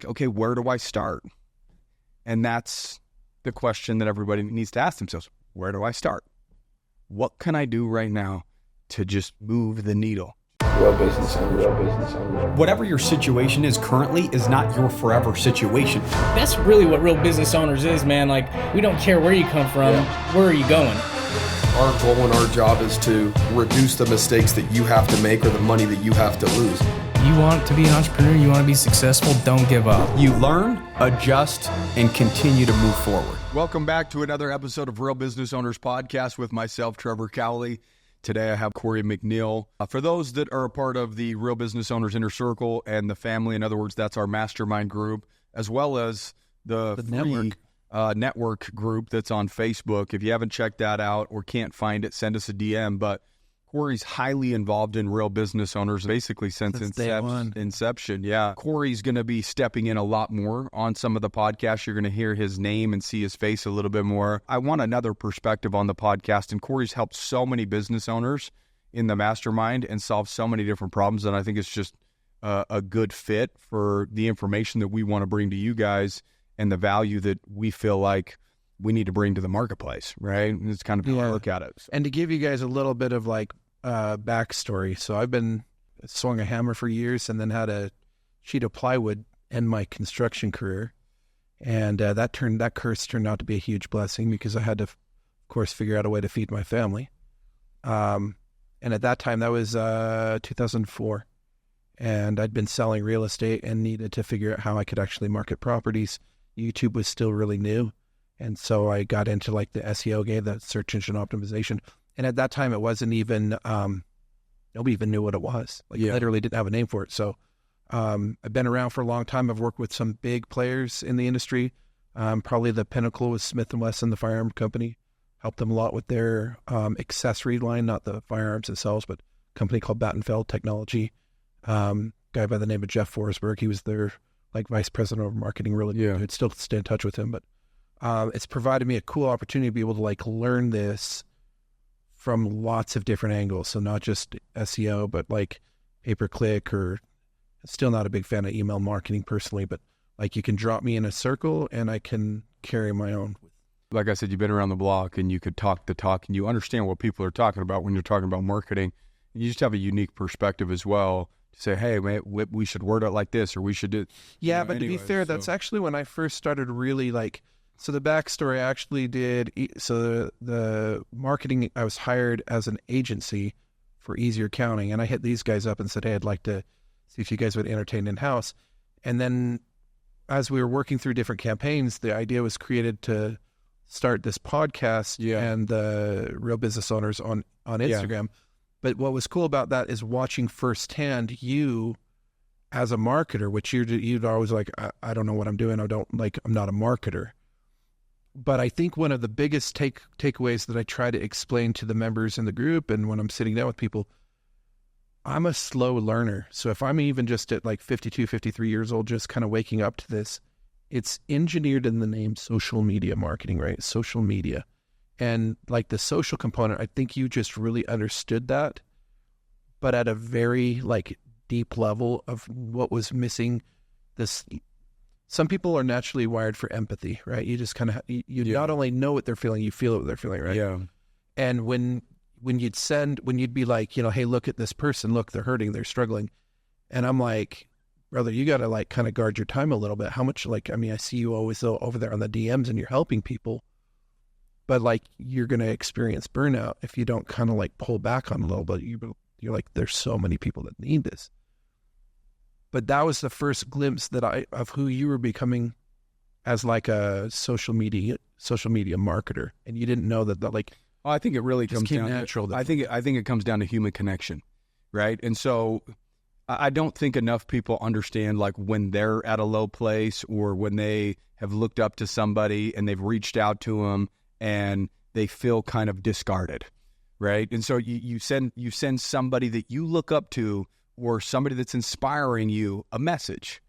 Okay, where do I start? And that's the question that everybody needs to ask themselves. Where do I start? What can I do right now to just move the needle? Real business owner. Whatever your situation is currently is not your forever situation. That's really what real business owners is, man. Like, we don't care where you come from, where are you going? Our goal and our job is to reduce the mistakes that you have to make or the money that you have to lose. You want to be an entrepreneur, you want to be successful, don't give up. You learn, adjust, and continue to move forward. Welcome back to another episode of Real Business Owners Podcast with myself, Trevor Cowley. Today I have Corey McNeil. For those that are a part of the Real Business Owners Inner Circle and the family, in other words, that's our mastermind group, as well as the free network group that's on Facebook. If you haven't checked that out or can't find it, send us a DM. But Corey's highly involved in Real Business Owners, basically since inception. Yeah. Corey's going to be stepping in a lot more on some of the podcasts. You're going to hear his name and see his face a little bit more. I want another perspective on the podcast, and Corey's helped so many business owners in the mastermind and solve so many different problems, and I think it's just a good fit for the information that we want to bring to you guys and the value that we feel like we need to bring to the marketplace, right? It's kind of how I look at it. So. And to give you guys a little bit of backstory. So I've been swung a hammer for years and then had a sheet of plywood end my construction career. And that curse turned out to be a huge blessing because I had to, of course, figure out a way to feed my family. And at that time, that was 2004. And I'd been selling real estate and needed to figure out how I could actually market properties. YouTube was still really new. And so I got into the SEO game, the search engine optimization. And at that time, it wasn't even, nobody even knew what it was. Literally didn't have a name for it. So I've been around for a long time. I've worked with some big players in the industry. Probably the pinnacle was Smith & Wesson, the firearm company. Helped them a lot with their accessory line, not the firearms themselves, but a company called Battenfeld Technology. Guy by the name of Jeff Forsberg. He was their vice president of marketing, really good. I'd still stay in touch with him, but it's provided me a cool opportunity to be able to learn from lots of different angles. So not just SEO, but pay-per-click, or still not a big fan of email marketing personally, but you can drop me in a circle and I can carry my own. Like I said, you've been around the block and you could talk the talk and you understand what people are talking about when you're talking about marketing. And you just have a unique perspective as well to say, hey, man, we should word it like this, or we should do. Yeah, but to be fair, that's actually when I first started really so the backstory I actually did, so the marketing, I was hired as an agency for Easier Accounting, and I hit these guys up and said, hey, I'd like to see if you guys would entertain in-house. And then as we were working through different campaigns, the idea was created to start this podcast and the Real Business Owners on Instagram. Yeah. But what was cool about that is watching firsthand you as a marketer, which you'd always I don't know what I'm doing. I'm not a marketer. But I think one of the biggest takeaways that I try to explain to the members in the group and when I'm sitting down with people, I'm a slow learner. So if I'm even just at 52, 53 years old, just kind of waking up to this, it's engineered in the name social media marketing, right? Social media. And the social component, I think you just really understood that, but at a very deep level of what was missing. Some people are naturally wired for empathy, right? You just kind of, not only know what they're feeling, you feel what they're feeling, right? Yeah. And when you'd be hey, look at this person, look, they're hurting, they're struggling. And I'm brother, you got to kind of guard your time a little bit. How much, I see you always over there on the DMs and you're helping people, but you're going to experience burnout if you don't kind of pull back on a little bit. You're there's so many people that need this. But that was the first glimpse of who you were becoming as a social media marketer, and you didn't know that I think it really comes down natural. I think it comes down to human connection, right? And so I don't think enough people understand when they're at a low place or when they have looked up to somebody and they've reached out to them and they feel kind of discarded, right? And so you send somebody that you look up to or somebody that's inspiring you a message,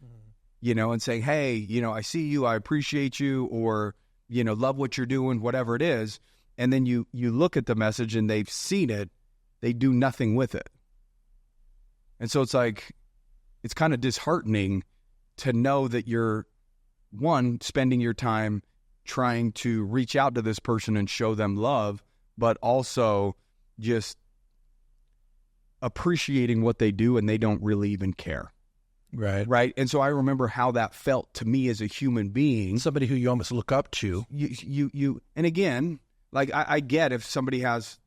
and saying, hey, I see you, I appreciate you, or, love what you're doing, whatever it is. And then you look at the message and they've seen it, they do nothing with it. And so it's kind of disheartening to know that you're, one, spending your time trying to reach out to this person and show them love, but also just appreciating what they do and they don't really even care. Right. And so I remember how that felt to me as a human being. Somebody who you almost look up to. You and again, like I get if somebody has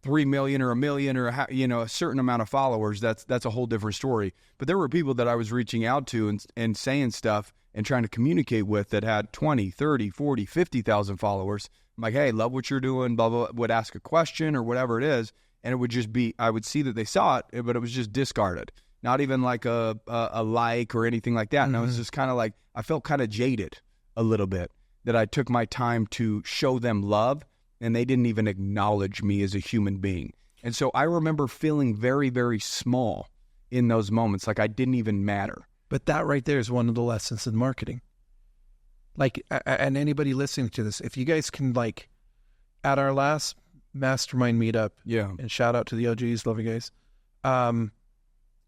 3 million or 1 million or a certain amount of followers, that's a whole different story. But there were people that I was reaching out to and saying stuff and trying to communicate with that had 20, 30, 40, 50,000 followers. I'm like, hey, love what you're doing, blah, blah, blah, would ask a question or whatever it is. And it would just be, I would see that they saw it, but it was just discarded. Not even like a like or anything like that. And I was just kind of like, I felt kind of jaded a little bit that I took my time to show them love and they didn't even acknowledge me as a human being. And so I remember feeling very, very small in those moments, like I didn't even matter. But that right there is one of the lessons in marketing. Like, and anybody listening to this, if you guys can, like, at our last mastermind meetup, and shout out to the OGs, love you guys,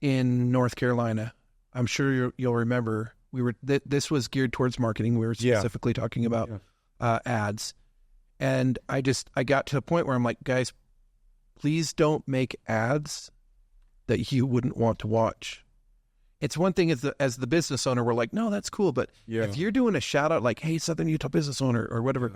in North Carolina, I'm sure you'll remember, this was geared towards marketing. We were specifically talking about ads. And I got to the point where I'm like, guys, please don't make ads that you wouldn't want to watch. It's one thing as the business owner, we're like, no, that's cool. But if you're doing a shout out like, hey, Southern Utah business owner or whatever,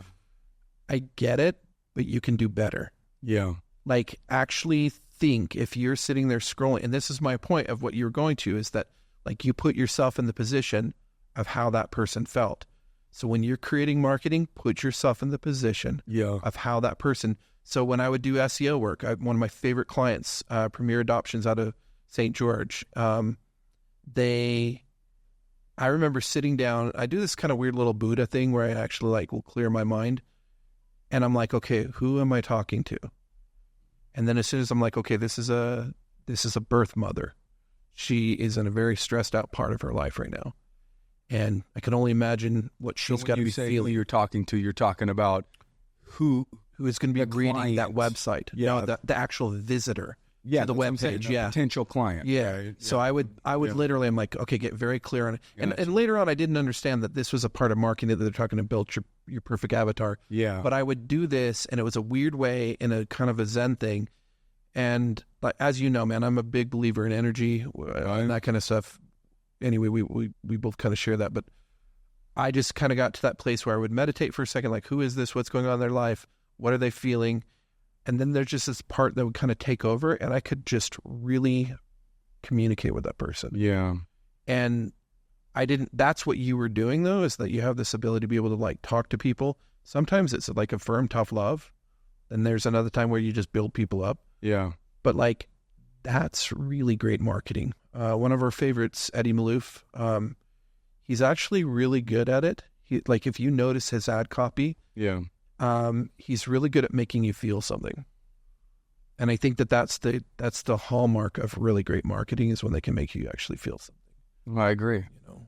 I get it, but you can do better. Yeah. Like, actually think, if you're sitting there scrolling, and this is my point of what you're going to, is that, like, you put yourself in the position of how that person felt. So when you're creating marketing, put yourself in the position of how that person. So when I would do SEO work, one of my favorite clients, Premier Adoptions out of St. George, I remember sitting down, I do this kind of weird little Buddha thing where I actually like will clear my mind. And I'm like, okay, who am I talking to? And then as soon as I'm like, okay, this is a birth mother. She is in a very stressed out part of her life right now. And I can only imagine what she's got to be feeling. Who you're talking about who is going to be reading that website. Yeah. No, the actual visitor. To the webpage. Potential client. Yeah. Right. So I would literally, I'm like, okay, get very clear on it. And later on, I didn't understand that this was a part of marketing, that they're talking to build your perfect avatar. Yeah. But I would do this, and it was a weird way, in a kind of a Zen thing. And like, as you know, man, I'm a big believer in energy and that kind of stuff. Anyway, we both kind of share that. But I just kind of got to that place where I would meditate for a second, like, who is this? What's going on in their life? What are they feeling? And then there's just this part that would kind of take over, and I could just really communicate with that person. Yeah. And that's what you were doing, though, is that you have this ability to be able to, like, talk to people. Sometimes it's like a firm, tough love. Then there's another time where you just build people up. Yeah. But, like, that's really great marketing. One of our favorites, Eddie Malouf, he's actually really good at it. Like, if you notice his ad copy. Yeah. He's really good at making you feel something. And I think that's the hallmark of really great marketing, is when they can make you actually feel something. I agree.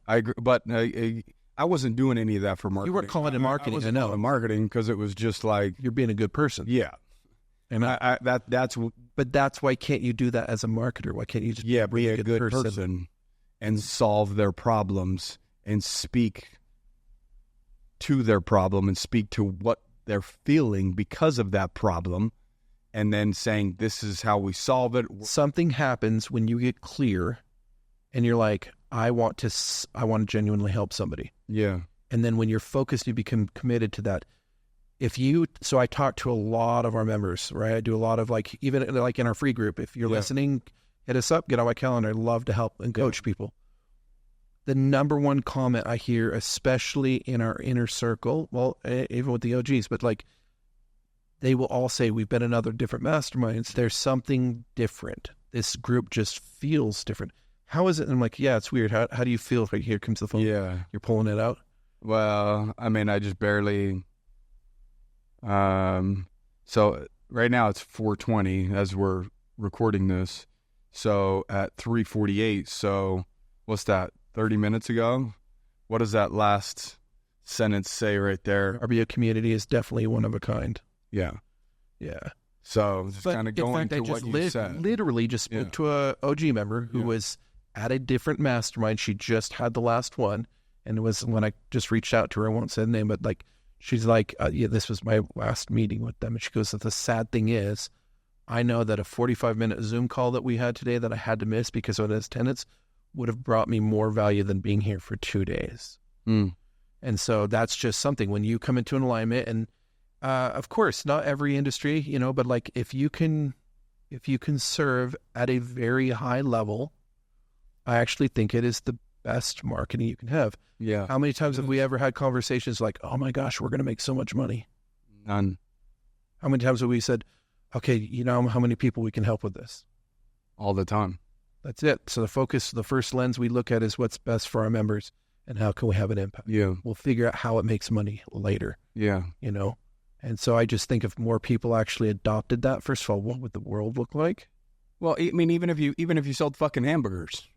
I agree. But I wasn't doing any of that for marketing. You weren't calling it marketing. I know. Marketing, because it was just like, you're being a good person. Yeah. And but that's why can't you do that as a marketer? Why can't you just be a good person and solve their problems and speak to their problem and speak to what they're feeling because of that problem, and then saying, this is how we solve it. Something happens when you get clear and you're like, I want to genuinely help somebody. Yeah. And then when you're focused, you become committed to that. So I talk to a lot of our members, right? I do a lot of, like, even like in our free group, if you're listening, hit us up, get on my calendar. I'd love to help and coach people. The number one comment I hear, especially in our inner circle, well, even with the OGs, but like, they will all say, we've been in other different masterminds. There's something different. This group just feels different. How is it? And I'm like, yeah, it's weird. How do you feel? Right, here comes the phone. Yeah. You're pulling it out. Well, I mean, I just barely, so right now it's 4:20 as we're recording this. So at 3:48, so what's that? 30 minutes ago? What does that last sentence say right there? RBO community is definitely one of a kind. Yeah. Yeah. So just kind of going to what you said. Literally just spoke to a OG member who was at a different mastermind. She just had the last one. And it was when I just reached out to her, I won't say the name, but like, she's like, yeah, this was my last meeting with them. And she goes, the sad thing is, I know that a 45-minute Zoom call that we had today that I had to miss because of his tenants would have brought me more value than being here for 2 days. Mm. And so that's just something when you come into an alignment, and of course, not every industry, you know, but like if you can serve at a very high level, I actually think it is the best marketing you can have. Yeah. How many times have we ever had conversations like, oh my gosh, we're going to make so much money? None. How many times have we said, okay, you know how many people we can help with this? All the time. That's it. So the first lens we look at is what's best for our members and how can we have an impact. Yeah. We'll figure out how it makes money later. Yeah. You know? And so I just think if more people actually adopted that, first of all, what would the world look like? Well, I mean, even if you sold fucking hamburgers,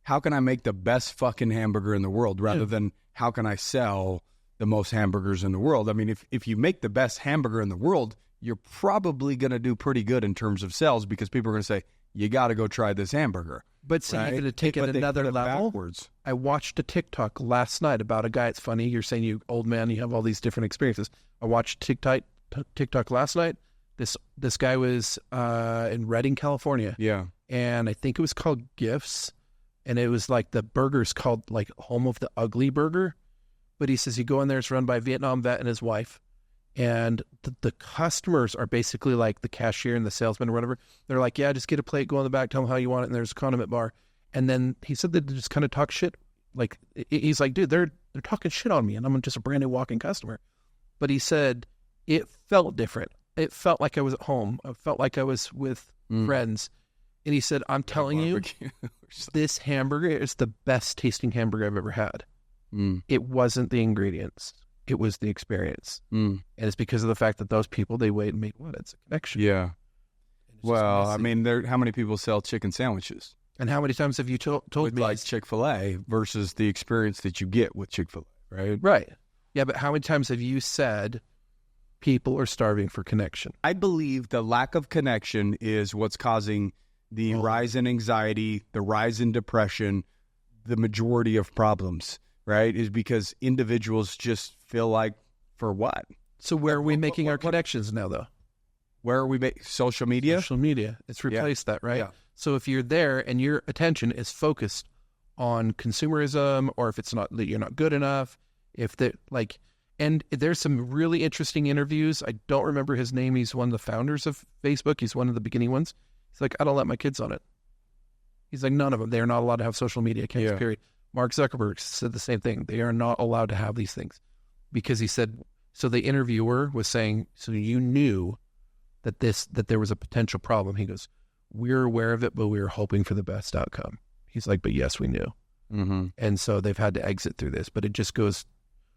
how can I make the best fucking hamburger in the world rather than how can I sell the most hamburgers in the world? I mean, if you make the best hamburger in the world, you're probably going to do pretty good in terms of sales because people are going to say, you got to go try this hamburger. But see, right? you're going to take it another level. Backwards. I watched a TikTok last night about a guy. It's funny. You're saying you old man, you have all these different experiences. I watched TikTok last night. This guy was in Redding, California. Yeah. And I think it was called Gifts. And it was like the burger's called like Home of the Ugly Burger. But he says you go in there, it's run by a Vietnam vet and his wife. And the customers are basically like the cashier and the salesman or whatever. They're like, yeah, just get a plate, go in the back, tell them how you want it, and there's a condiment bar. And then he said that they just kind of talk shit. Like, he's like, dude, they're talking shit on me, and I'm just a brand new walking customer. But he said it felt different. It felt like I was at home. I felt like I was with friends. And he said, I'm telling you, this hamburger is the best tasting hamburger I've ever had. It wasn't the ingredients. It was the experience. And it's because of the fact that those people, they wait and make what? It's a connection. Yeah. Well, I mean, how many people sell chicken sandwiches? And how many times have you told me? Like Chick-fil-A versus the experience that you get with Chick-fil-A, right? Right. Yeah, but how many times have you said people are starving for connection? I believe the lack of connection is what's causing the rise in anxiety, the rise in depression, the majority of problems, right? Is because individuals just feel like, for what? So where are we making our connections now, though? Where are we making social media? Social media. It's replaced that, right? Yeah. So if you're there and your attention is focused on consumerism, or if it's not, you're not good enough, if they like, and there's some really interesting interviews. I don't remember his name. He's one of the founders of Facebook. He's one of the beginning ones. He's like, I don't let my kids on it. He's like, none of them. They are not allowed to have social media accounts, period. Mark Zuckerberg said the same thing. They are not allowed to have these things because he said, so the interviewer was saying, so you knew that there was a potential problem. He goes, we're aware of it, but we were hoping for the best outcome. He's like, but yes, we knew. Mm-hmm. And so they've had to exit through this, but it just goes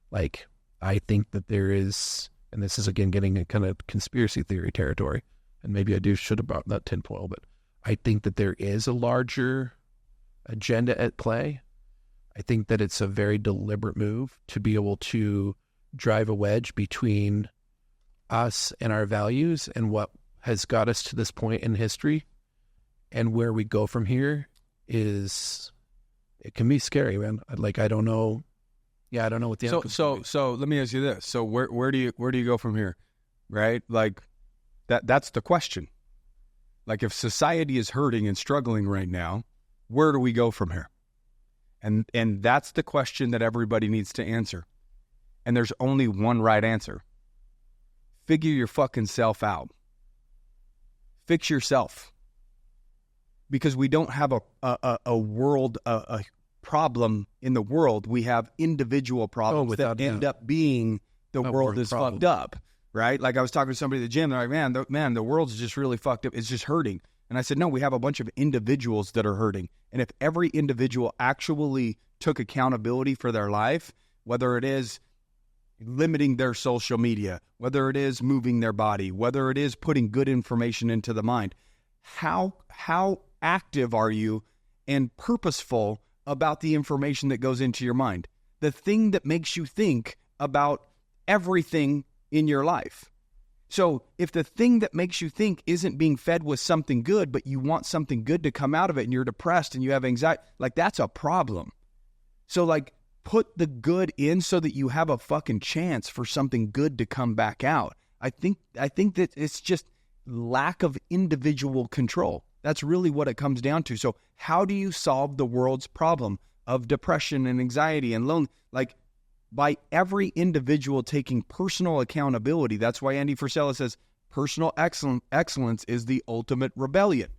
like, I think that there is, and this is again, getting a kind of conspiracy theory territory. And maybe I should have brought that tinfoil, but I think that there is a larger agenda at play. I think that it's a very deliberate move to be able to drive a wedge between us and our values and what has got us to this point in history, and where we go from here is, it can be scary, man. Like, I don't know. Yeah, I don't know what the so let me ask you this. So where do you go from here? Right? Like that's the question. Like, if society is hurting and struggling right now, where do we go from here? And that's the question that everybody needs to answer. And there's only one right answer. Figure your fucking self out. Fix yourself. Because we don't have a world, a problem in the world. We have individual problems that end up being the world is fucked up, right? Like, I was talking to somebody at the gym. They're like, man, the world's just really fucked up. It's just hurting. And I said, no, we have a bunch of individuals that are hurting. And if every individual actually took accountability for their life, whether it is limiting their social media, whether it is moving their body, whether it is putting good information into the mind, how active are you and purposeful about the information that goes into your mind? The thing that makes you think about everything in your life. So if the thing that makes you think isn't being fed with something good, but you want something good to come out of it and you're depressed and you have anxiety, like that's a problem. So like put the good in so that you have a fucking chance for something good to come back out. I think that it's just lack of individual control. That's really what it comes down to. So how do you solve the world's problem of depression and anxiety and loneliness? Like by every individual taking personal accountability. That's why Andy Frisella says personal excellence is the ultimate rebellion,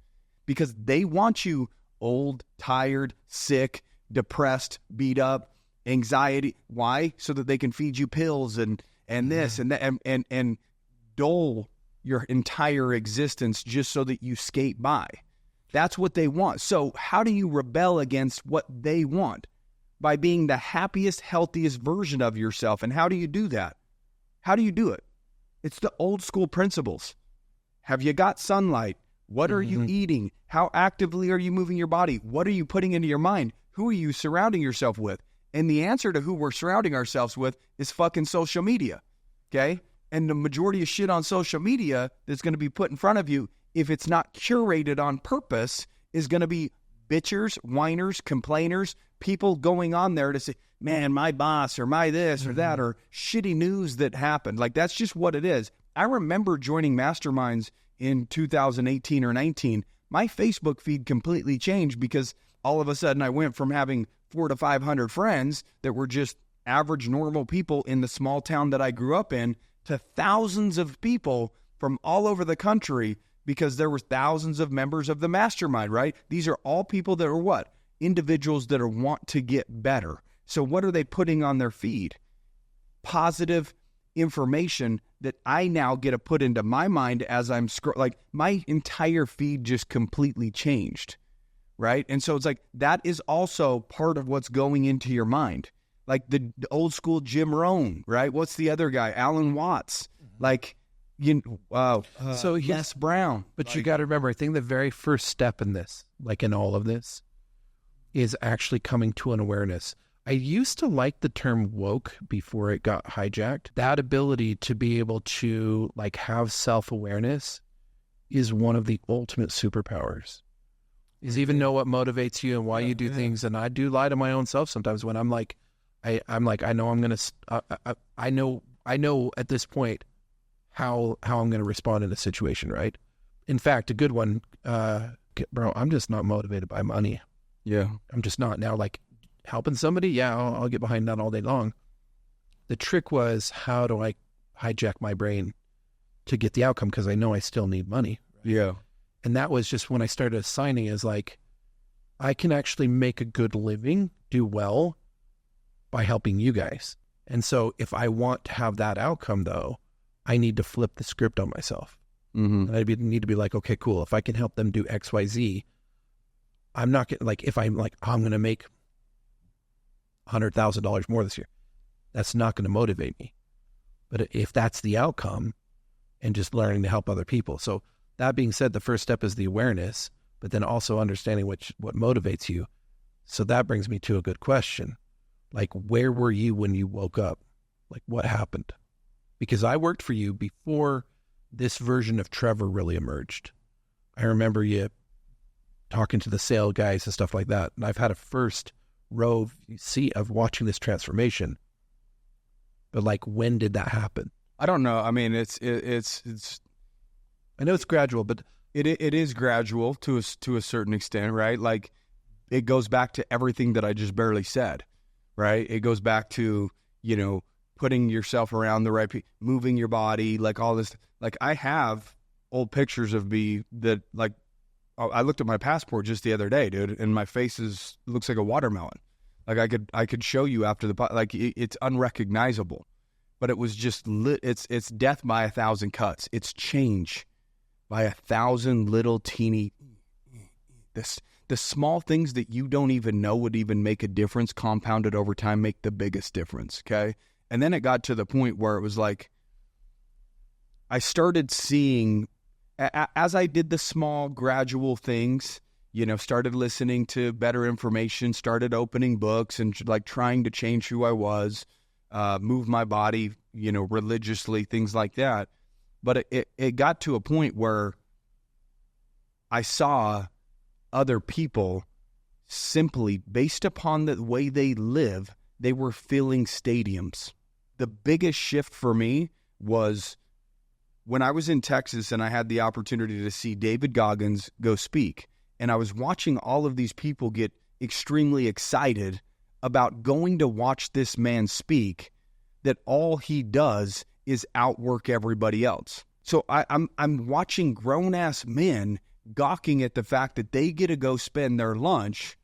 because they want you old, tired, sick, depressed, beat up, anxiety. Why? So that they can feed you pills and this and that and dole your entire existence just so that you skate by. That's what they want. So how do you rebel against what they want? By being the happiest, healthiest version of yourself. And how do you do that? How do you do it? It's the old school principles. Have you got sunlight? What are you eating? How actively are you moving your body? What are you putting into your mind? Who are you surrounding yourself with? And the answer to who we're surrounding ourselves with is fucking social media. Okay? And the majority of shit on social media that's going to be put in front of you, if it's not curated on purpose, is going to be bitchers, whiners, complainers, people going on there to say, man, my boss or my this or that, or shitty news that happened. Like, that's just what it is. I remember joining masterminds in 2018 or 19. My Facebook feed completely changed because all of a sudden I went from having 400 to 500 friends that were just average, normal people in the small town that I grew up in to thousands of people from all over the country, because there were thousands of members of the mastermind, right? These are all people that are what? Individuals that want to get better. So what are they putting on their feed? Positive information that I now get to put into my mind as I'm like my entire feed just completely changed, right? And so it's like that is also part of what's going into your mind. Like the old school Jim Rohn, right? What's the other guy? Alan Watts. Like, So Les Brown. But you got to remember, I think the very first step in this, like in all of this, is actually coming to an awareness. I used to like the term woke before it got hijacked. That ability to be able to like have self-awareness is one of the ultimate superpowers. Is even know what motivates you and why you do things. And I do lie to my own self sometimes when I'm like, I know I'm going to, I know at this point how I'm going to respond in a situation, right? In fact, a good one, bro, I'm just not motivated by money. Yeah. I'm just not. Now, like helping somebody, yeah, I'll get behind that all day long. The trick was, how do I hijack my brain to get the outcome? Because I know I still need money. Yeah. And that was just when I started assigning is like, I can actually make a good living, do well by helping you guys. And so if I want to have that outcome though, I need to flip the script on myself. And I need to be like, okay, cool. If I can help them do X, Y, Z, I'm not getting like, if I'm like, I'm going to make $100,000 more this year, that's not going to motivate me. But if that's the outcome, and just learning to help other people. So that being said, the first step is the awareness, but then also understanding what motivates you. So that brings me to a good question. Like, where were you when you woke up? Like, what happened? Because I worked for you before this version of Trevor really emerged. I remember you talking to the sale guys and stuff like that. And I've had a first row seat of watching this transformation. But like, when did that happen? I don't know. I mean, it's. I know it's gradual, but it is gradual to a certain extent, right? Like, it goes back to everything that I just barely said, right? It goes back to, putting yourself around the right people, moving your body, like all this. Like, I have old pictures of me that, like, I looked at my passport just the other day, dude, and my face looks like a watermelon. Like, I could show you after it's unrecognizable, but it was just it's death by 1,000 cuts. It's change by 1,000 little teeny, the small things that you don't even know would even make a difference, compounded over time, make the biggest difference. Okay. And then it got to the point where it was like, I started seeing, as I did the small gradual things, started listening to better information, started opening books and like trying to change who I was, move my body, religiously, things like that. But it got to a point where I saw other people simply based upon the way they live, they were filling stadiums. The biggest shift for me was when I was in Texas and I had the opportunity to see David Goggins go speak. And I was watching all of these people get extremely excited about going to watch this man speak, that all he does is outwork everybody else. So I'm watching grown-ass men gawking at the fact that they get to go spend their lunch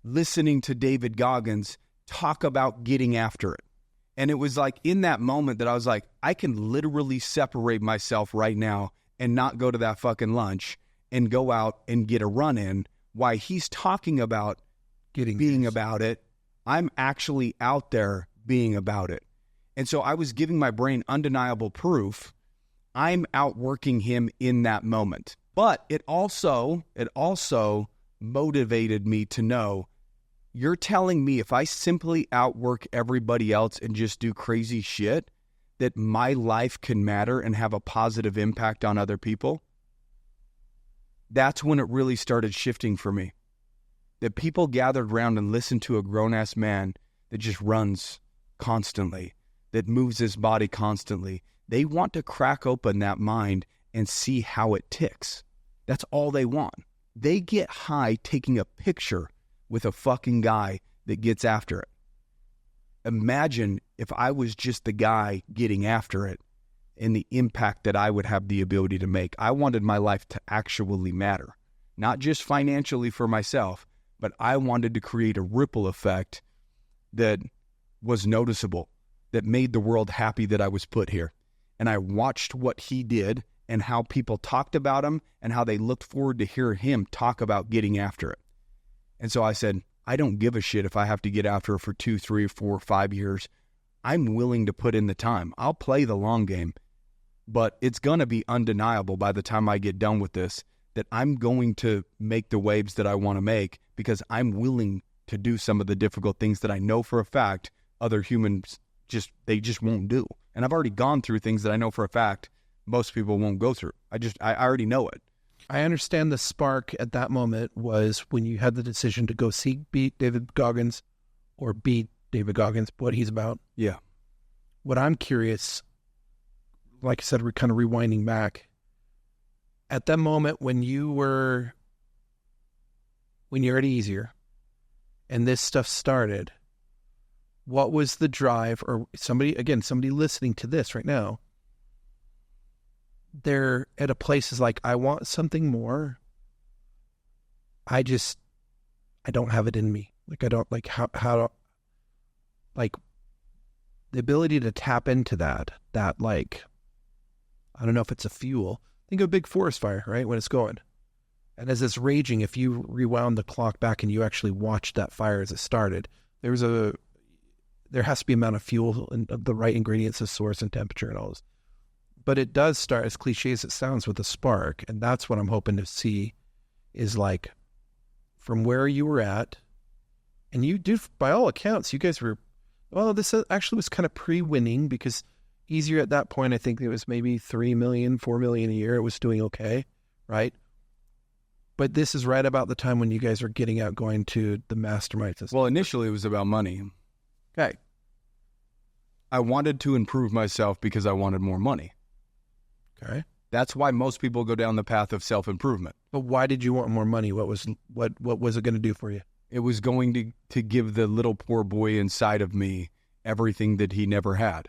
listening to David Goggins talk about getting after it. And it was like in that moment that I was like, I can literally separate myself right now and not go to that fucking lunch and go out and get a run in. While he's talking about being about it, I'm actually out there being about it. And so I was giving my brain undeniable proof I'm outworking him in that moment. But it also motivated me to know, you're telling me if I simply outwork everybody else and just do crazy shit, that my life can matter and have a positive impact on other people? That's when it really started shifting for me. That people gathered around and listened to a grown-ass man that just runs constantly, that moves his body constantly. They want to crack open that mind and see how it ticks. That's all they want. They get high taking a picture with a fucking guy that gets after it. Imagine if I was just the guy getting after it and the impact that I would have the ability to make. I wanted my life to actually matter, not just financially for myself, but I wanted to create a ripple effect that was noticeable, that made the world happy that I was put here. And I watched what he did and how people talked about him and how they looked forward to hear him talk about getting after it. And so I said, I don't give a shit if I have to get after it for 2, 3, 4, 5 years. I'm willing to put in the time. I'll play the long game, but it's going to be undeniable by the time I get done with this that I'm going to make the waves that I want to make, because I'm willing to do some of the difficult things that I know for a fact other humans they just won't do. And I've already gone through things that I know for a fact most people won't go through. I already know it. I understand the spark at that moment was when you had the decision to go beat David Goggins or beat David Goggins, what he's about. Yeah. What I'm curious, like I said, we're kind of rewinding back. At that moment when you're at Easier and this stuff started, what was the drive, or somebody listening to this right now, they're at a place is like, I want something more. I don't have it in me. Like, I don't like how like the ability to tap into that like, I don't know if it's a fuel. Think of a big forest fire, right? When it's going. And as it's raging, if you rewound the clock back and you actually watched that fire as it started, there has to be an amount of fuel and the right ingredients of source and temperature and all this. But it does start, as cliche as it sounds, with a spark. And that's what I'm hoping to see is like from where you were at. And you do, by all accounts, you guys were, well, this actually was kind of pre-winning, because Easier at that point, I think it was maybe 3 million, 4 million a year. It was doing okay, right? But this is right about the time when you guys are getting out, going to the masterminds. Well, initially it was about money. Okay. I wanted to improve myself because I wanted more money. Okay. That's why most people go down the path of self-improvement. But why did you want more money? What was it going to do for you? It was going to give the little poor boy inside of me everything that he never had,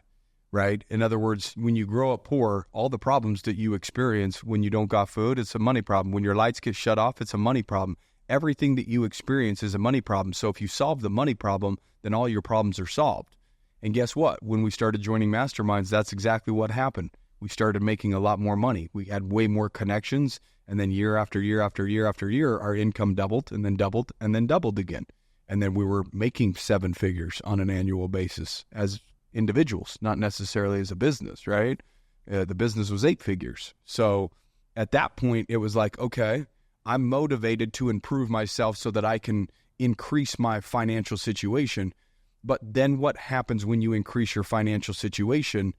right? In other words, when you grow up poor, all the problems that you experience when you don't got food, it's a money problem. When your lights get shut off, it's a money problem. Everything that you experience is a money problem. So if you solve the money problem, then all your problems are solved. And guess what? When we started joining masterminds, that's exactly what happened. We started making a lot more money. We had way more connections. And then year after year after year after year, our income doubled and then doubled and then doubled again. And then we were making 7 figures on an annual basis as individuals, not necessarily as a business, right? The business was 8 figures. So at that point, it was like, okay, I'm motivated to improve myself so that I can increase my financial situation. But then what happens when you increase your financial situation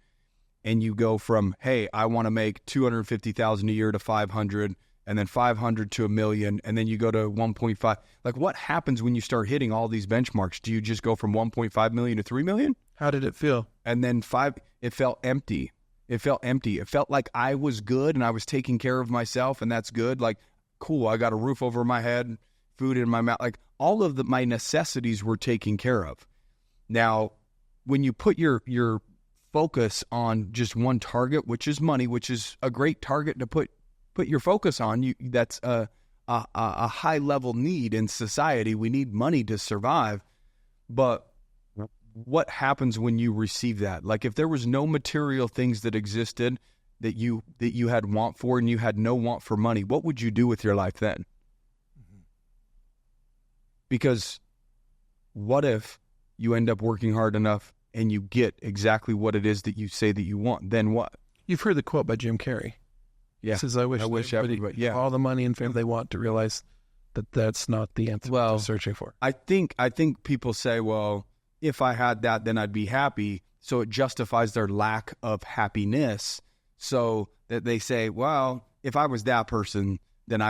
and you go from, hey, I want to make 250,000 a year to 500, and then 500 to $1 million, and then you go to 1.5. Like, what happens when you start hitting all these benchmarks? Do you just go from 1.5 million to 3 million? How did it feel? And then it felt empty. It felt empty. It felt like I was good and I was taking care of myself, and that's good. Like, cool, I got a roof over my head, food in my mouth. Like, all of my necessities were taken care of. Now, when you put your focus on just one target, which is money, which is a great target to put your focus on, that's a high level need in society. We need money to survive. But what happens when you receive that? Like, if there was no material things that existed that you had want for, and you had no want for money, what would you do with your life then? Because what if you end up working hard enough and you get exactly what it is that you say that you want? Then what? You've heard the quote by Jim Carrey. Yeah. He says, I wish everybody all the money and fame they want to realize that that's not the answer they're searching for. I think people say, well, if I had that, then I'd be happy. So it justifies their lack of happiness. So that they say, well, if I was that person, then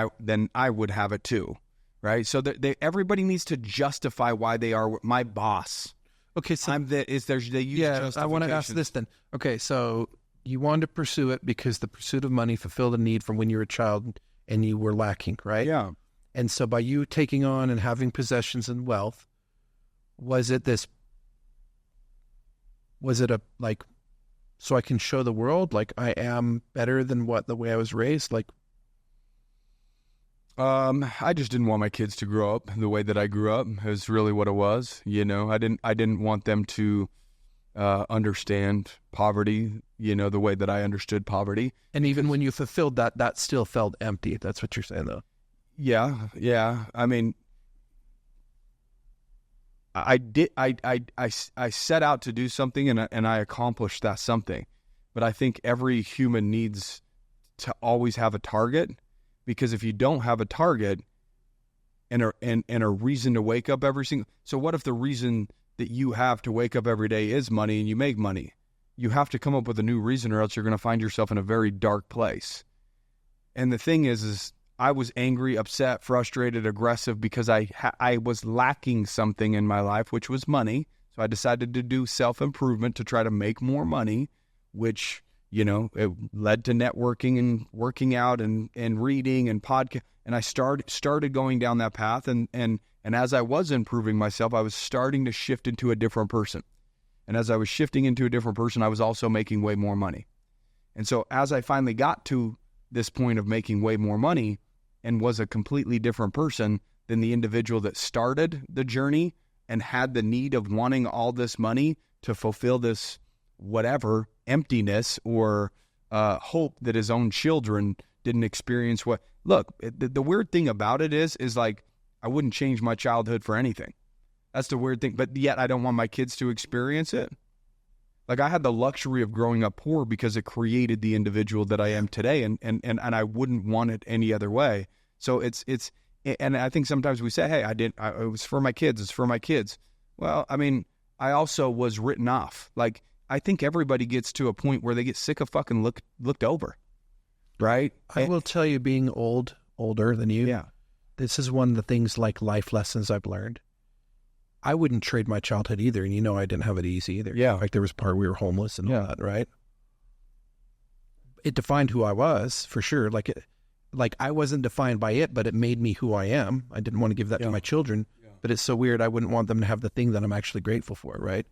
I would have it too. Right? So everybody needs to justify why they are my boss. Okay, so they use justifications. I want to ask this then. Okay, so you wanted to pursue it because the pursuit of money fulfilled a need from when you were a child and you were lacking, right? Yeah. And so by you taking on and having possessions and wealth, was it so I can show the world, like, I am better than the way I was raised? Like, I just didn't want my kids to grow up the way that I grew up. Is really what it was. I didn't want them to understand poverty, the way that I understood poverty. And even when you fulfilled that still felt empty. That's what you're saying, though. Yeah. I mean, I set out to do something, and I accomplished that something. But I think every human needs to always have a target, because if you don't have a target and a reason to wake up so what if the reason that you have to wake up every day is money and you make money? You have to come up with a new reason, or else you're going to find yourself in a very dark place. And the thing is I was angry, upset, frustrated, aggressive because I was lacking something in my life, which was money. So I decided to do self-improvement to try to make more money, which, it led to networking and working out and reading and podcast. And I started going down that path. And as I was improving myself, I was starting to shift into a different person. And as I was shifting into a different person, I was also making way more money. And so as I finally got to this point of making way more money and was a completely different person than the individual that started the journey and had the need of wanting all this money to fulfill this whatever emptiness or hope that his own children didn't experience. The weird thing about it is like, I wouldn't change my childhood for anything. That's the weird thing. But yet I don't want my kids to experience it. Like, I had the luxury of growing up poor because it created the individual that I am today, and I wouldn't want it any other way. So and I think sometimes we say, hey, it was for my kids. It's for my kids. Well, I mean, I also was written off. Like, I think everybody gets to a point where they get sick of fucking looked over, right? I will tell you, being older than you, this is one of the things, like life lessons I've learned. I wouldn't trade my childhood either, and I didn't have it easy either. Yeah. Like, there was part we were homeless and all that, right? It defined who I was, for sure. Like I wasn't defined by it, but it made me who I am. I didn't want to give that to my children, but it's so weird. I wouldn't want them to have the thing that I'm actually grateful for, right?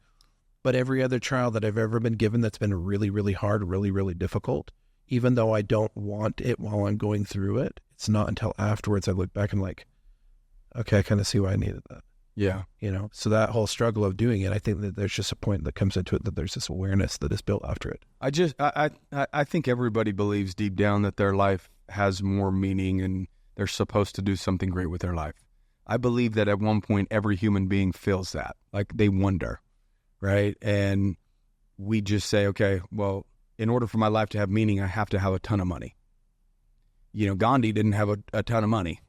But every other child that I've ever been given that's been really, really hard, really, really difficult, even though I don't want it while I'm going through it, it's not until afterwards I look back and like, okay, I kind of see why I needed that. Yeah. So that whole struggle of doing it, I think that there's just a point that comes into it that there's this awareness that is built after it. I think everybody believes deep down that their life has more meaning and they're supposed to do something great with their life. I believe that at one point every human being feels that, like they wonder, right? And we just say, okay, well, in order for my life to have meaning, I have to have a ton of money. Gandhi didn't have a ton of money.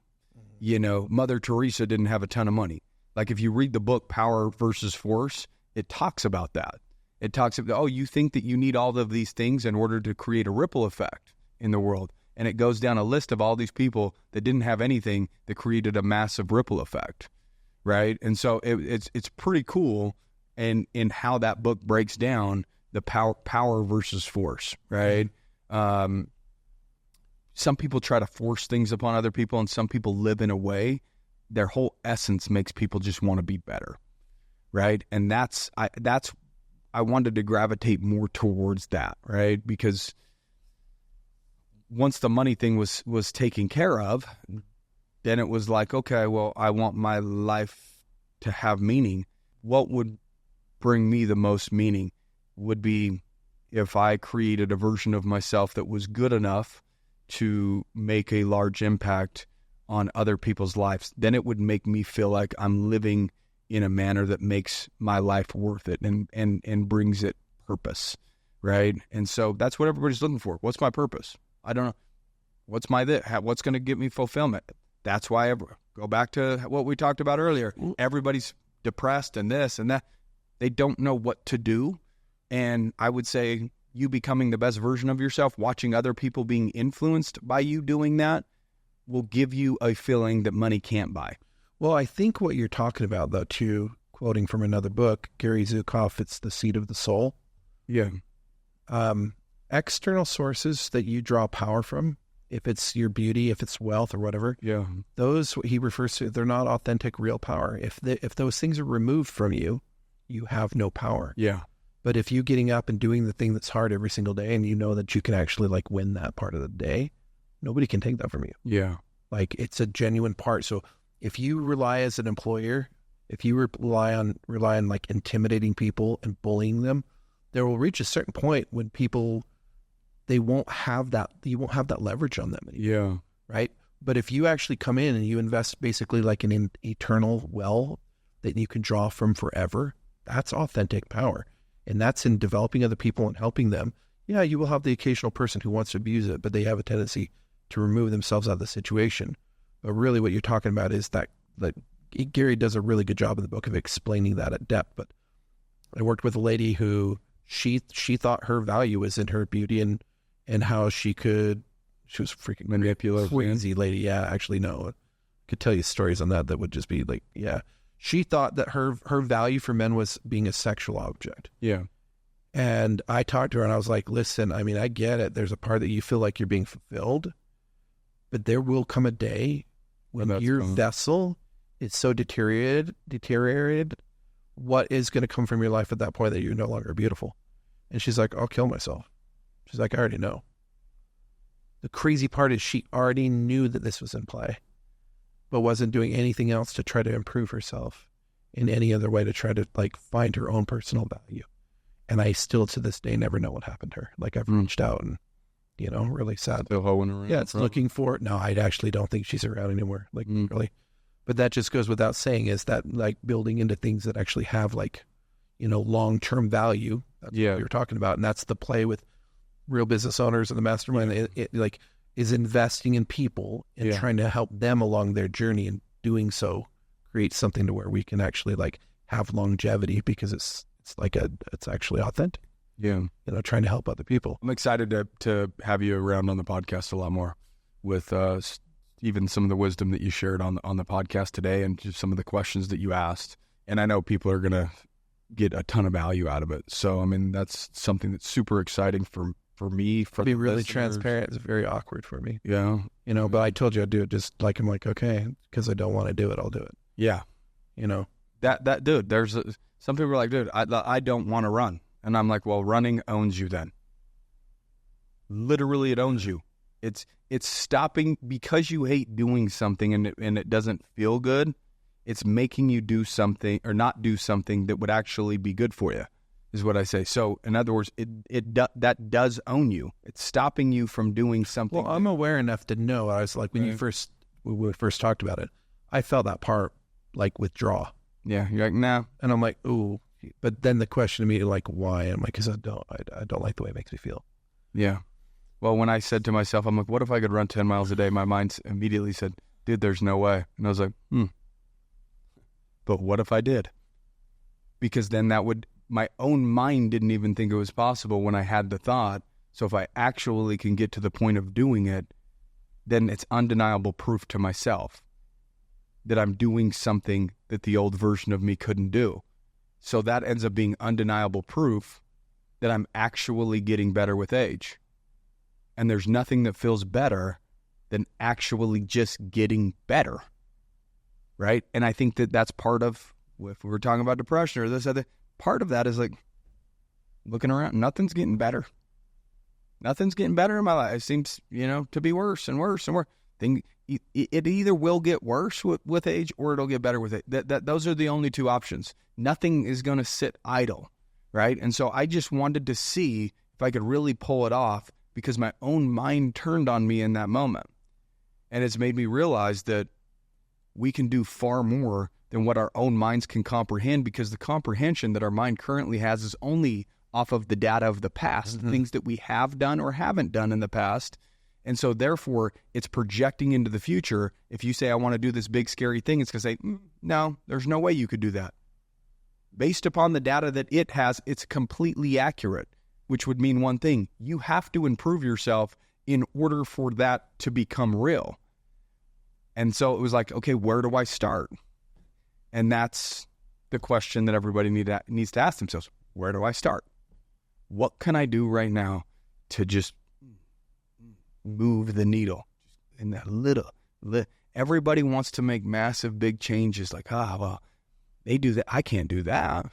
Mother Teresa didn't have a ton of money. Like, if you read the book Power versus Force, it talks about that. It talks about, oh, you think that you need all of these things in order to create a ripple effect in the world. And it goes down a list of all these people that didn't have anything that created a massive ripple effect, right? And so it's pretty cool in how that book breaks down the power versus force, right? Some people try to force things upon other people, and some people live in a way, their whole essence makes people just want to be better, right? And I wanted to gravitate more towards that, right? Because once the money thing was taken care of, then it was like, okay, well, I want my life to have meaning. What would bring me the most meaning would be if I created a version of myself that was good enough to make a large impact on other people's lives. Then it would make me feel like I'm living in a manner that makes my life worth it and brings it purpose, right? And so that's what everybody's looking for. What's my purpose? I don't know. What's what's going to give me fulfillment? That's why I go back to what we talked about earlier. Everybody's depressed and this and that. They don't know what to do. And I would say you becoming the best version of yourself, watching other people being influenced by you doing that, will give you a feeling that money can't buy. Well, I think what you're talking about, though, too, quoting from another book, Gary Zukav, it's the seed of the soul. Yeah. External sources that you draw power from, if it's your beauty, if it's wealth or whatever, yeah, those he refers to, they're not authentic, real power. If those things are removed from you, you have no power. Yeah. But if you getting up and doing the thing that's hard every single day, and you know that you can actually like win that part of the day, nobody can take that from you. Yeah. Like it's a genuine part. So if you rely as an employer, if you rely on like intimidating people and bullying them, there will reach a certain point when people, you won't have that leverage on them anymore. Yeah. Right. But if you actually come in and you invest basically like an eternal well that you can draw from forever, that's authentic power. And that's in developing other people and helping them. Yeah, you will have the occasional person who wants to abuse it, but they have a tendency to remove themselves out of the situation. But really what you're talking about is that Gary does a really good job in the book of explaining that at depth. But I worked with a lady who she thought her value was in her beauty and how she was a freaking manipulative, crazy lady. Yeah, actually, no. I could tell you stories on that would just be like, yeah. She thought that her value for men was being a sexual object. Yeah. And I talked to her and I was like, listen, I mean, I get it. There's a part that you feel like you're being fulfilled, but there will come a day when your vessel is so deteriorated, what is going to come from your life at that point that you're no longer beautiful? And she's like, I'll kill myself. She's like, I already know. The crazy part is she already knew that this was in play, but wasn't doing anything else to try to improve herself in any other way to try to like find her own personal value. And I still to this day never know what happened to her. Like I've reached out and, really sad. Still hoeing around. Yeah, it's looking for it. No, I actually don't think she's around anymore. Like really. But that just goes without saying is that like building into things that actually have like, long-term value. That's what you're talking about. And that's the play with Real Business Owners and the Mastermind. It like is investing in people and trying to help them along their journey, and doing so create something to where we can actually like have longevity because it's actually authentic. Yeah. Trying to help other people. I'm excited to have you around on the podcast a lot more with even some of the wisdom that you shared on the podcast today and just some of the questions that you asked. And I know people are going to get a ton of value out of it. So, I mean, that's something that's super exciting for me. For be really transparent. It's very awkward for me. Yeah. But I told you I'd do it just like, I'm like, okay, because I don't want to do it, I'll do it. Yeah. That dude, some people are like, dude, I don't want to run. And I'm like, well, running owns you then. Literally, it owns you. It's stopping because you hate doing something and it doesn't feel good. It's making you do something or not do something that would actually be good for you, is what I say. So, in other words, that does own you. It's stopping you from doing something. Well, I'm aware enough to know. I was like, when we first talked about it, I felt that part like withdraw. Yeah, you're like, nah. And I'm like, ooh. But then the question immediately, like, why? I'm like, because I don't like the way it makes me feel. Yeah. Well, when I said to myself, I'm like, what if I could run 10 miles a day? My mind immediately said, dude, there's no way. And I was like, But what if I did? Because then that would my own mind didn't even think it was possible when I had the thought. So if I actually can get to the point of doing it, then it's undeniable proof to myself that I'm doing something that the old version of me couldn't do. So that ends up being undeniable proof that I'm actually getting better with age. And there's nothing that feels better than actually just getting better, right? And I think that that's part of, if we were talking about depression or this other, part of that is like looking around, nothing's getting better. Nothing's getting better in my life. It seems, to be worse and worse and worse. It either will get worse with age or it'll get better with it. Those are the only two options. Nothing is going to sit idle, right? And so I just wanted to see if I could really pull it off because my own mind turned on me in that moment. And it's made me realize that we can do far more than what our own minds can comprehend, because the comprehension that our mind currently has is only off of the data of the past, things that we have done or haven't done in the past. And so therefore, it's projecting into the future. If you say, I want to do this big, scary thing, it's going to say, no, there's no way you could do that. Based upon the data that it has, it's completely accurate, which would mean one thing. You have to improve yourself in order for that to become real. And so it was like, okay, where do I start? And that's the question that everybody needs to ask themselves. Where do I start? What can I do right now to just move the needle in that little? Everybody wants to make massive, big changes. Like, well, they do that. I can't do that.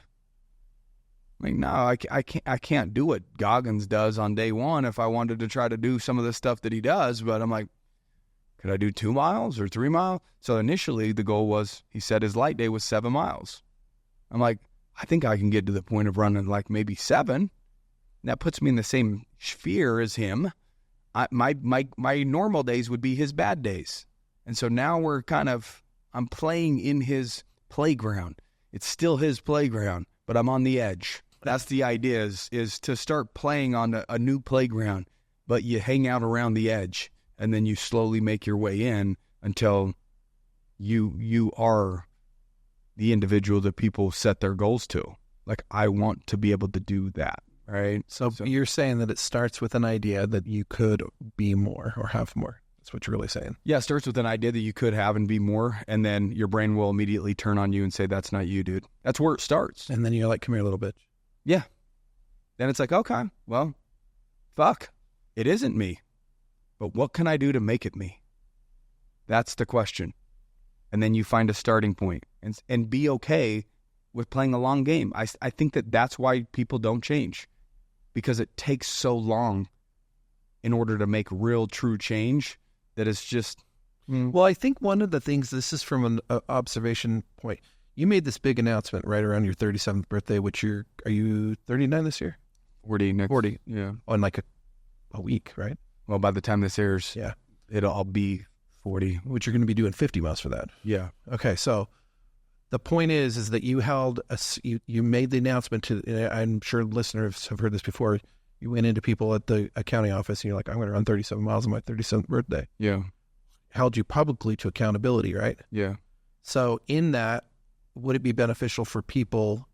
Like, no, I can't do what Goggins does on day one if I wanted to try to do some of the stuff that he does. But I'm like, could I do 2 miles or 3 miles? So initially the goal was, he said his light day was 7 miles. I'm like, I think I can get to the point of running like maybe 7. That puts me in the same sphere as him. My normal days would be his bad days. And so now I'm playing in his playground. It's still his playground, but I'm on the edge. That's the idea, is to start playing on a new playground, but you hang out around the edge, and then you slowly make your way in until you are the individual that people set their goals to. Like, I want to be able to do that, right? So you're saying that it starts with an idea that you could be more or have more. That's what you're really saying. Yeah, it starts with an idea that you could have and be more, and then your brain will immediately turn on you and say, that's not you, dude. That's where it starts. And then you're like, come here, little bitch. Yeah. Then it's like, okay, well, fuck, it isn't me. But what can I do to make it me? That's the question. And then you find a starting point and be okay with playing a long game. I think that's why people don't change, because it takes so long in order to make real, true change that it's just... Well, I think one of the things, this is from an observation point. You made this big announcement right around your 37th birthday, which are you 39 this year? 40 next. 40. Yeah. On like a week, right? Well, by the time this airs, yeah, it'll all be 40. Which you're going to be doing 50 miles for that. Yeah. Okay, so the point is that you held you made the announcement to, I'm sure listeners have heard this before. You went into people at the accounting office and you're like, I'm going to run 37 miles on my 37th birthday. Yeah. Held you publicly to accountability, right? Yeah. So in that, would it be beneficial for people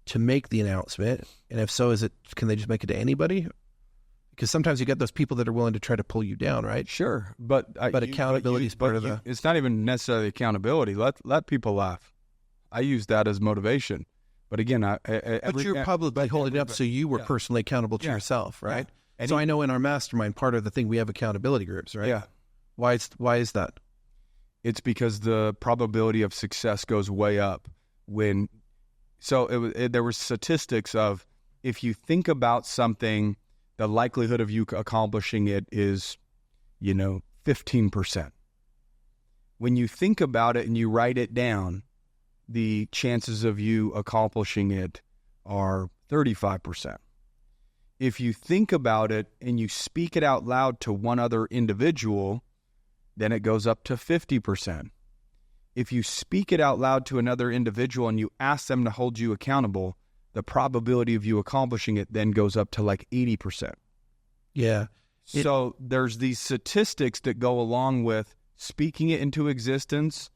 to make the announcement? And if so, can they just make it to anybody? Because sometimes you get those people that are willing to try to pull you down, right? Sure. But accountability is part of the... It's not even necessarily accountability. Let people laugh. I use that as motivation. But again, but you're publicly holding it up, so you were personally accountable to yourself, right? Yeah. So I know in our mastermind, part of the thing, we have accountability groups, right? Yeah. Why is that? It's because the probability of success goes way up when... So there were statistics of, if you think about something, the likelihood of you accomplishing it is, 15%. When you think about it and you write it down, the chances of you accomplishing it are 35%. If you think about it and you speak it out loud to one other individual, then it goes up to 50%. If you speak it out loud to another individual and you ask them to hold you accountable, the probability of you accomplishing it then goes up to like 80%. Yeah. So there's these statistics that go along with speaking it into existence,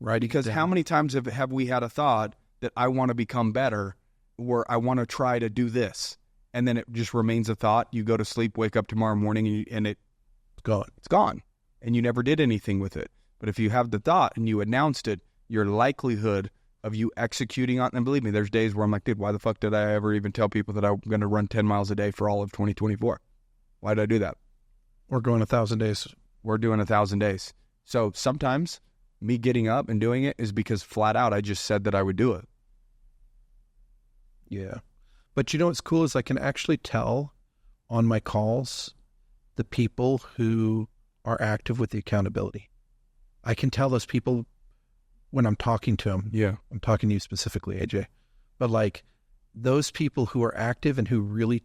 right? Because how many times have we had a thought that I want to become better, or I want to try to do this. And then it just remains a thought. You go to sleep, wake up tomorrow morning, and it's gone. It's gone. And you never did anything with it. But if you have the thought and you announced it, your likelihood of you executing on, and believe me, there's days where I'm like, dude, why the fuck did I ever even tell people that I'm going to run 10 miles a day for all of 2024? Why did I do that? We're going 1,000 days. We're doing 1,000 days. So sometimes me getting up and doing it is because flat out I just said that I would do it. Yeah. But you know what's cool is I can actually tell on my calls the people who are active with the accountability. I can tell those people when I'm talking to them. Yeah. I'm talking to you specifically, AJ. But like those people who are active and who really,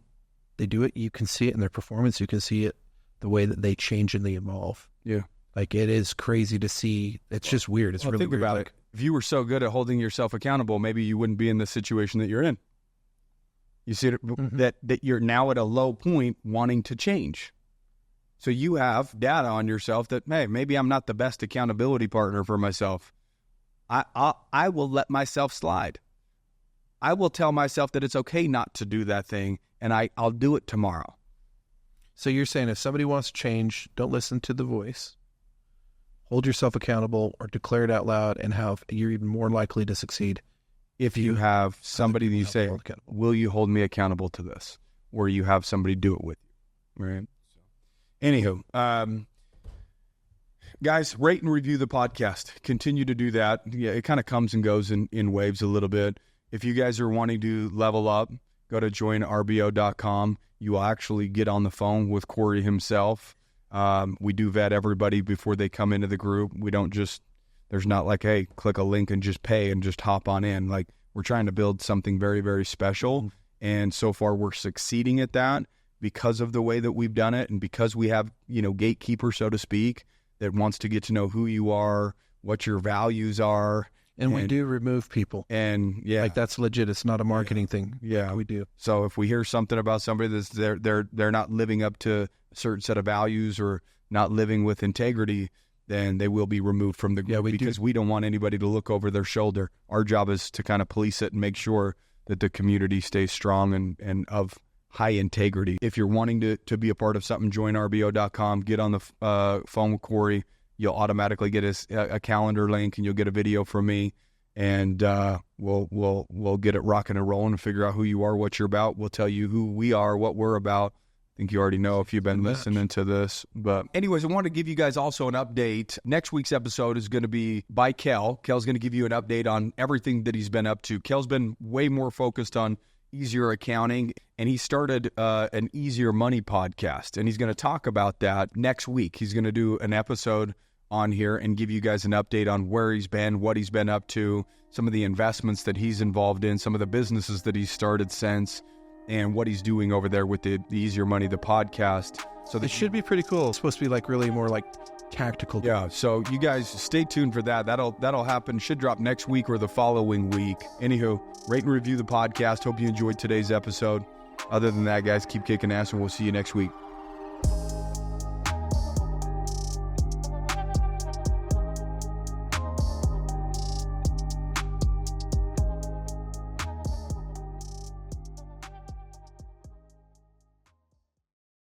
they do it, you can see it in their performance. You can see it the way that they change and they evolve. Yeah. Like it is crazy to see. It's just weird. It's really think weird. about it. If you were so good at holding yourself accountable, maybe you wouldn't be in the situation that you're in. You see that you're now at a low point wanting to change. So you have data on yourself that, hey, maybe I'm not the best accountability partner for myself. I will let myself slide. I will tell myself that it's okay not to do that thing, and I'll do it tomorrow. So you're saying if somebody wants to change, don't listen to the voice. Hold yourself accountable or declare it out loud, and how you're even more likely to succeed. If you have somebody that you say, will you hold me accountable to this? Or you have somebody do it with you, right? Anywho, guys, rate and review the podcast. Continue to do that. Yeah, it kind of comes and goes in waves a little bit. If you guys are wanting to level up, go to joinrbo.com. You will actually get on the phone with Corey himself. We do vet everybody before they come into the group. We don't just, there's not like, hey, click a link and just pay and just hop on in. Like, we're trying to build something very, very special. And so far we're succeeding at that because of the way that we've done it. And because we have, gatekeeper, so to speak, that wants to get to know who you are, what your values are. And we do remove people. And yeah, like that's legit. It's not a marketing thing. Yeah, we do. So if we hear something about somebody that's they're not living up to a certain set of values or not living with integrity, then they will be removed from the group because we don't want anybody to look over their shoulder. Our job is to kind of police it and make sure that the community stays strong and of high integrity. If you're wanting to be a part of something, join RBO.com, get on the phone with Corey. You'll automatically get a calendar link and you'll get a video from me, and we'll get it rocking and rolling and figure out who you are, what you're about. We'll tell you who we are, what we're about. I think you already know if you've been listening to this. But anyways, I want to give you guys also an update. Next week's episode is going to be by Kel. Kel's going to give you an update on everything that he's been up to. Kel's been way more focused on easier accounting, and he started an Easier Money podcast, and he's going to talk about that next week. He's going to do an episode on here and give you guys an update on where he's been, what he's been up to, some of the investments that he's involved in, some of the businesses that he's started since, and what he's doing over there with the Easier Money, the podcast. So it should be pretty cool. It's supposed to be like really more like tactical. Yeah, so you guys stay tuned for that. That'll happen. Should drop next week or the following week. Anywho, rate and review the podcast. Hope you enjoyed today's episode. Other than that, guys, keep kicking ass, and we'll see you next week.